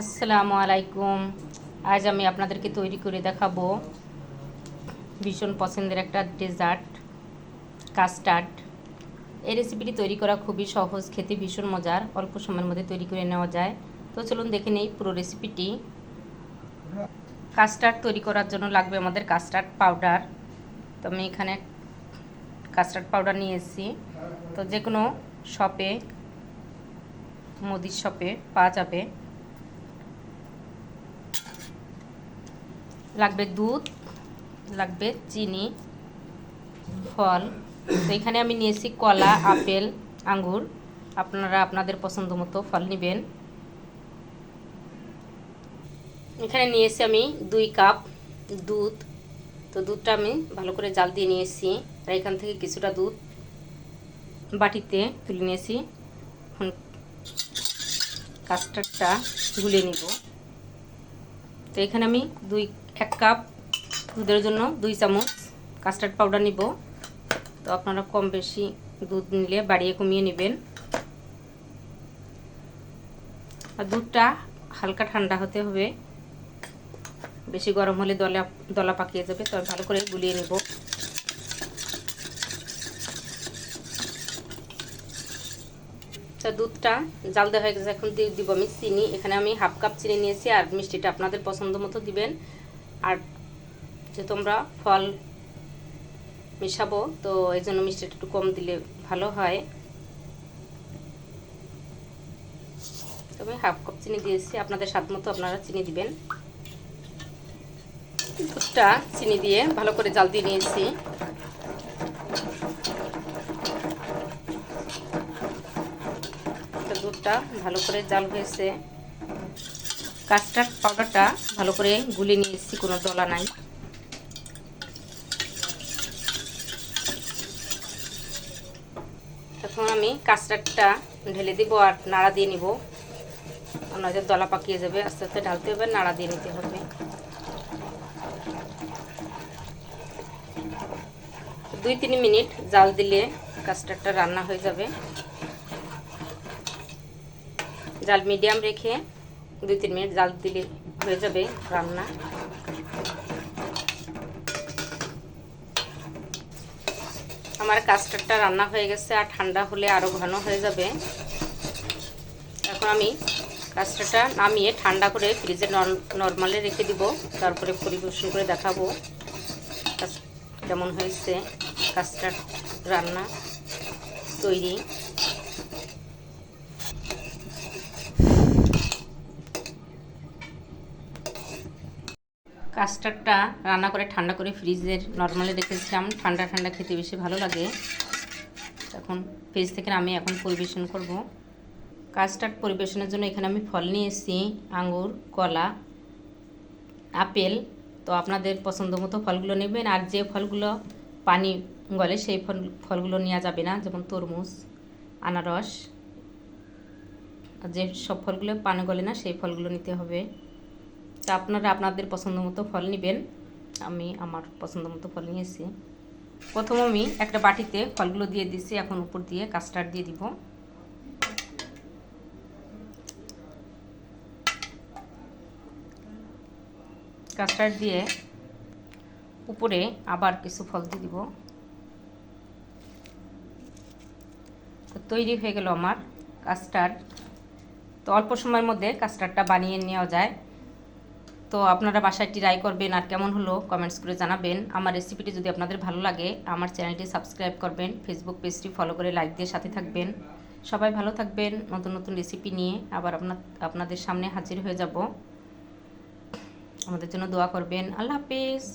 আসসালামু আলাইকুম। আজ আমি আপনাদেরকে তৈরি করে দেখাবো ভীষণ পছন্দের একটা ডেজার্ট, কাস্টার্ড। এই রেসিপিটি তৈরি করা খুবই সহজ, খেতে ভীষণ মজার, অল্প সময়ের মধ্যে তৈরি করে নেওয়া যায়। তো চলুন দেখে নেই পুরো রেসিপিটি। কাস্টার্ড তৈরি করার জন্য লাগবে আমাদের কাস্টার্ড পাউডার। তো আমি এখানে কাস্টার্ড পাউডার নিয়ে এসেছি। তো যে কোনো শপে, মুদির শপে পাওয়া যাবে। লাগবে দুধ, লাগবে চিনি, ফল। তো এখানে আমি নিয়েছি কলা, আপেল, আঙ্গুর। আপনারা আপনাদের পছন্দ মতো ফল নেবেন। এখানে নিয়েছি আমি 2 কাপ দুধ। তো দুধটা আমি ভালো করে জাল দিয়ে নিয়েছি। আর এখান থেকে কিছুটা দুধ বাটিতে তুলে নিয়েছি। এখন কাস্টার্ডটা গুলে নিব। তো এখানে আমি 1 কাপ দুধের জন্য 2 চামচ কাস্টার্ড পাউডার নিব। তো আপনারা কম বেশি দুধ নিলে বাড়িয়ে কমিয়ে নেবেন। আর দুধটা হালকা ঠান্ডা হতে হবে, বেশি গরম হলে দলা পাকিয়ে যাবে। তো ভালো করে গুলিয়ে নেব। তো দুধটা জাল দেওয়া হয়ে গেছে, এখন দিয়ে দিব আমি চিনি। এখানে আমি 1/2 কাপ চিনি নিয়েছি। আর মিষ্টিটা আপনাদের পছন্দ মতো দিবেন। আর যে তোমরা ফল মেশাবো, তো এই জন্য মিষ্টিটা একটু কম দিলে ভালো হয়। তবে 1/2 কাপ চিনি দিয়েছি, আপনাদের স্বাদ মতো আপনারা চিনি দিবেন। দুধটা চিনি দিয়ে ভালো করে জাল দিয়ে নিয়েছি। দুধটা ভালো করে জাল হয়েছে। কাস্টার্ড পাউডারটা ভালো করে গুলে নিয়েছি, কোনো দলা নাই। এখন আমি কাস্টার্ডটা ঢেলে দিব আর নাড়া দিয়ে নিব, নয়তো দলা পাকিয়ে যাবে। আস্তে আস্তে ঢালতে হবে, নাড়া দিয়ে নিতে হবে। 2-3 মিনিট জাল দিলে কাস্টার্ডটা রান্না হয়ে যাবে। জাল মিডিয়াম রেখে 2-3 মিনিট জাল দিলে হয়ে যাবে রান্না। আমার কাস্টার্ডটা রান্না হয়ে গেছে, আর ঠান্ডা হলে আরও ঘন হয়ে যাবে। এখন আমি কাস্টার্ডটা নামিয়ে ঠান্ডা করে ফ্রিজে নরমালে রেখে দিব। তারপরে পরিবেশন করে দেখাবো কেমন হয়েছে কাস্টার্ড রান্না তৈরি। কাস্টার্ডটা রান্না করে ঠান্ডা করে ফ্রিজের নরমালে রেখেছিলাম। ঠান্ডা ঠান্ডা খেতে বেশি ভালো লাগে। এখন ফ্রিজ থেকে আমি এখন পরিবেশন করব। কাস্টার্ড পরিবেশনের জন্য এখানে আমি ফল নিয়ে এসেছি, আঙ্গুর, কলা, আপেল। তো আপনাদের পছন্দ মতো ফলগুলো নেবেন। আর যে ফলগুলো পানি গলে সেই ফলগুলো নেওয়া যাবে না, যেমন তরমুজ, আনারস। আর যে সব ফলগুলো পানি গলে না সেই ফলগুলো নিতে হবে। তা আপনারা আপনাদের পছন্দ মতো ফল নেবেন। আমি আমার পছন্দ মতো ফল নিয়েছি। প্রথম আমি একটা বাটিতে ফলগুলো দিয়ে দিচ্ছি। এখন উপর দিয়ে কাস্টার্ড দিয়ে দিব। কাস্টার্ড দিয়ে উপরে আবার কিছু ফল দিয়ে দিব। তো তৈরি হয়ে গেল আমার কাস্টার্ড। তো অল্প সময়ের মধ্যে কাস্টার্ডটা বানিয়ে নেওয়া যায়। তো আপনারা বাসায় ট্রাই করবেন, আর কেমন হলো কমেন্টস করে জানাবেন। আমার রেসিপিটি যদি আপনাদের ভালো লাগে আমার চ্যানেলটি সাবস্ক্রাইব করবেন, ফেসবুক পেজটি ফলো করে লাইক দিয়ে সাথে থাকবেন। সবাই ভালো থাকবেন। নতুন নতুন রেসিপি নিয়ে আবার আপনাদের সামনে হাজির হয়ে যাব। আমাদের জন্য দোয়া করবেন। আল্লাহ হাফেজ।